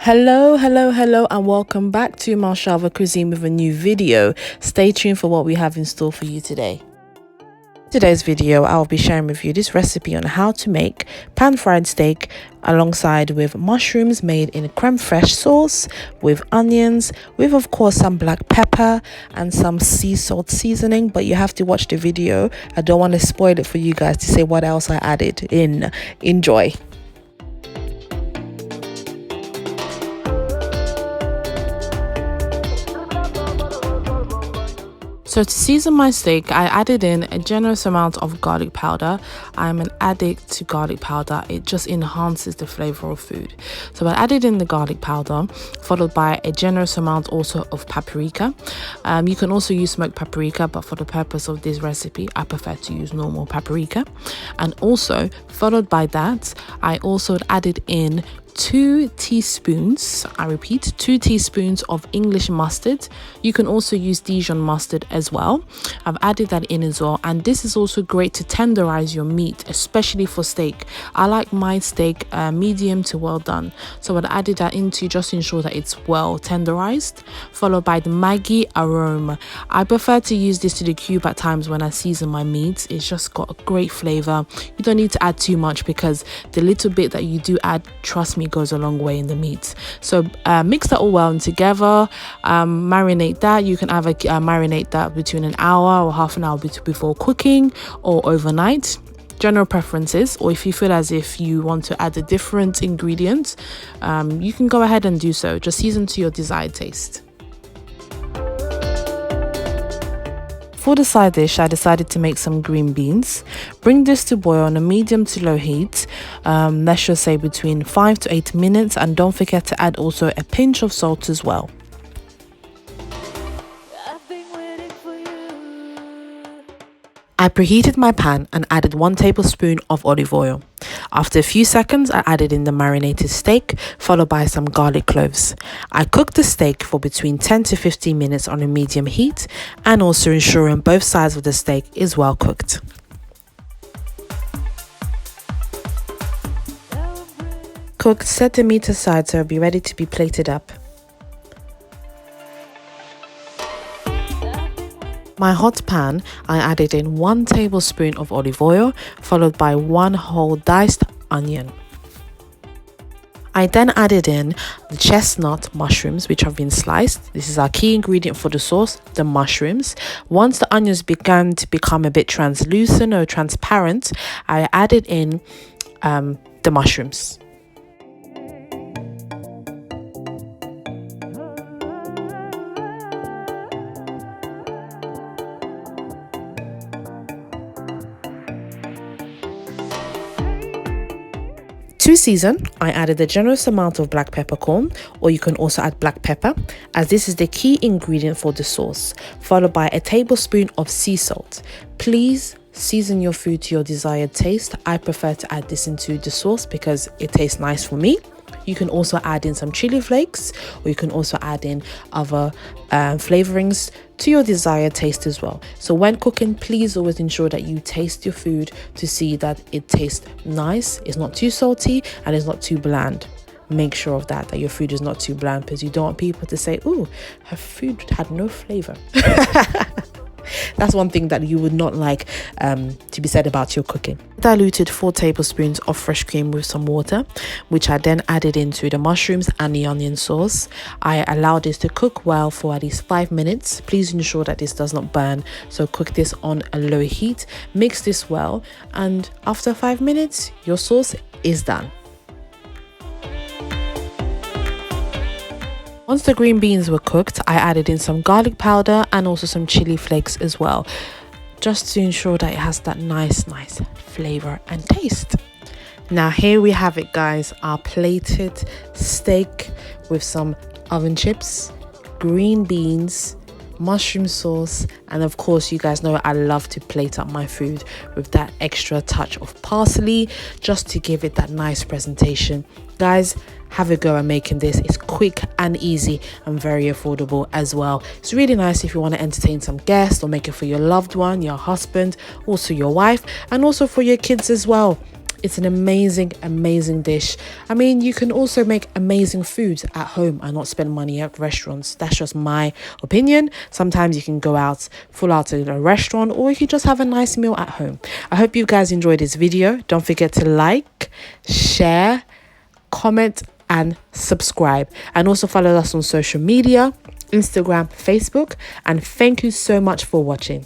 Hello, and welcome back to Malchava Cuisine with a new video. Stay tuned for what we have in store for you today. In today's video, I'll be sharing with you this recipe on how to make pan-fried steak alongside with mushrooms made in creme fraiche sauce, with onions, with of course some black pepper and some sea salt seasoning, but you have to watch the video. I don't want to spoil it for you guys to say what else I added in. Enjoy. So to season my steak, I added in a generous amount of garlic powder. I'm an addict to garlic powder. It just enhances the flavor of food. So I added in the garlic powder, followed by a generous amount also of paprika. You can also use smoked paprika, but for the purpose of this recipe, I prefer to use normal paprika. And also, followed by that, I also added in 2 teaspoons, I repeat, 2 teaspoons of English mustard. You can also use Dijon mustard as well. I've added that in as well, and this is also great to tenderize your meat, especially for steak. I like my steak medium to well done, so I added that in to just ensure that it's well tenderized. Followed by the Maggi Arome. I prefer to use this to the cube at times when I season my meats. It's just got a great flavor. You don't need to add too much because the little bit that you do add, trust me, goes a long way in the meat. So mix that all well and together. Marinate that. You can either marinate that between an hour or half an hour before cooking, or overnight. General preferences, or if you feel as if you want to add a different ingredient, you can go ahead and do so. Just season to your desired taste. For the side dish, I decided to make some green beans. Bring this to boil on a medium to low heat, let's just say between 5 to 8 minutes, and don't forget to add also a pinch of salt as well. I preheated my pan and added 1 tablespoon of olive oil. After a few seconds, I added in the marinated steak, followed by some garlic cloves. I cooked the steak for between 10 to 15 minutes on a medium heat, and also ensuring both sides of the steak is well cooked. Cooked, set the meat aside so it'll be ready to be plated up. My hot pan, I added in 1 tablespoon of olive oil, followed by 1 whole diced onion. I then added in the chestnut mushrooms, which have been sliced. This is our key ingredient for the sauce, the mushrooms. Once the onions began to become a bit translucent or transparent, I added in the mushrooms. To season, I added a generous amount of black peppercorn, or you can also add black pepper, as this is the key ingredient for the sauce, followed by a tablespoon of sea salt. Please season your food to your desired taste. I prefer to add this into the sauce because it tastes nice for me. You can also add in some chili flakes, or you can also add in other flavorings to your desired taste as well. So when cooking, please always ensure that you taste your food to see that it tastes nice, it's not too salty, and it's not too bland. Make sure of that your food is not too bland, because you don't want people to say, "Ooh, her food had no flavor." That's one thing that you would not like to be said about your cooking. Diluted 4 tablespoons of fresh cream with some water, which I then added into the mushrooms and the onion sauce. I allowed this to cook well for at least 5 minutes. Please ensure that this does not burn, so cook this on a low heat. Mix this well, and after 5 minutes, your sauce is done. Once the green beans were cooked, I added in some garlic powder and also some chili flakes as well, just to ensure that it has that nice flavor and taste. Now here we have it, guys, our plated steak with some oven chips, green beans, mushroom sauce, and of course, you guys know I love to plate up my food with that extra touch of parsley, just to give it that nice presentation. Guys, have a go at making this. It's quick and easy and very affordable as well. It's really nice if you want to entertain some guests or make it for your loved one, your husband, also your wife, and also for your kids as well. It's an amazing dish. I mean, you can also make amazing foods at home and not spend money at restaurants. That's just my opinion. Sometimes you can go out full out to a restaurant, or you can just have a nice meal at home. I hope you guys enjoyed this video. Don't forget to like, share, comment and subscribe, and also follow us on social media, Instagram, Facebook, and thank you so much for watching.